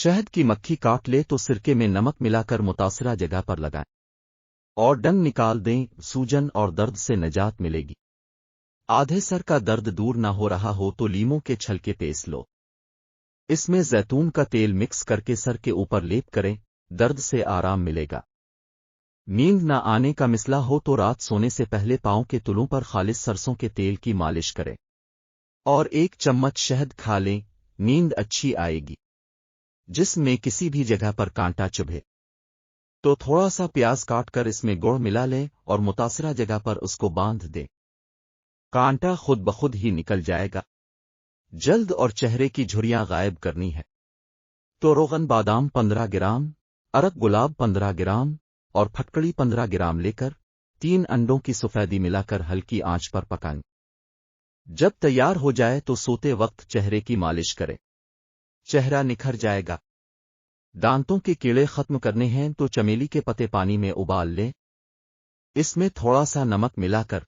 शहद की मक्खी काट ले तो सिरके में नमक मिलाकर मुतासरा जगह पर लगाएं और डंग निकाल दें, सूजन और दर्द से निजात मिलेगी। आधे सर का दर्द दूर ना हो रहा हो तो लीमों के छलके पेस लो, इसमें जैतून का तेल मिक्स करके सर के ऊपर लेप करें, दर्द से आराम मिलेगा। नींद न आने का मिसला हो तो रात सोने से पहले पांव के तुलों पर खालिस सरसों के तेल की मालिश करें और 1 चम्मच शहद खा लें, नींद अच्छी आएगी। जिस्म में किसी भी जगह पर कांटा चुभे तो थोड़ा सा प्याज काट कर इसमें गुड़ मिला लें और मुतासरा जगह पर उसको बांध दें, कांटा खुद बखुद ही निकल जाएगा। जल्द और चेहरे की झुर्रियां गायब करनी है तो रोगन बादाम 15 ग्राम, अरक गुलाब 15 ग्राम और फटकड़ी 15 ग्राम लेकर 3 अंडों की सफेदी मिलाकर हल्की आंच पर पकाएं। जब तैयार हो जाए तो सोते वक्त चेहरे की मालिश करें, चेहरा निखर जाएगा। दांतों के कीड़े खत्म करने हैं तो चमेली के पत्ते पानी में उबाल लें, इसमें थोड़ा सा नमक मिलाकर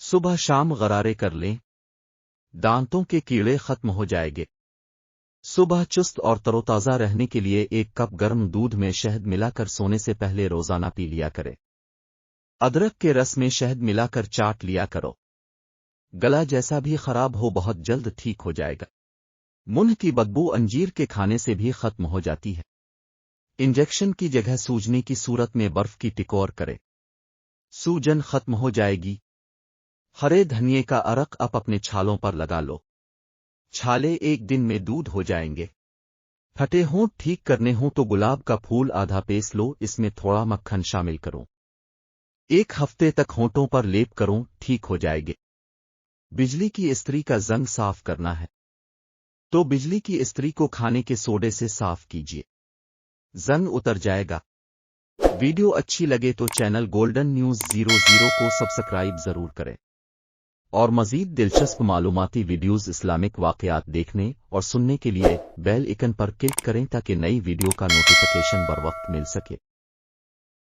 सुबह शाम गरारे कर लें, दांतों के कीड़े खत्म हो जाएंगे। सुबह चुस्त और तरोताजा रहने के लिए 1 कप गर्म दूध में शहद मिलाकर सोने से पहले रोजाना पी लिया करें। अदरक के रस में शहद मिलाकर चाट लिया करो, गला जैसा भी खराब हो बहुत जल्द ठीक हो जाएगा। मुंह की बदबू अंजीर के खाने से भी खत्म हो जाती है। इंजेक्शन की जगह सूजने की सूरत में बर्फ की टिकोर करें, सूजन खत्म हो जाएगी। हरे धनिए का अरक आप अपने छालों पर लगा लो, छाले 1 दिन में दूध हो जाएंगे। फटे होंठ ठीक करने हों तो गुलाब का फूल आधा पेस लो, इसमें थोड़ा मक्खन शामिल करो, 1 हफ्ते तक होंठों पर लेप करो, ठीक हो जाएंगे। बिजली की इस्त्री का जंग साफ करना है तो बिजली की इस्त्री को खाने के सोडे से साफ कीजिए, जंग उतर जाएगा। वीडियो अच्छी लगे तो चैनल गोल्डन न्यूज़ 00 को सब्सक्राइब जरूर करें और मजीद दिलचस्प मालूमाती वीडियोज़ इस्लामिक वाक़यात देखने और सुनने के लिए बेल आइकन पर क्लिक करें ताकि नई वीडियो का नोटिफिकेशन बर वक्त मिल सके।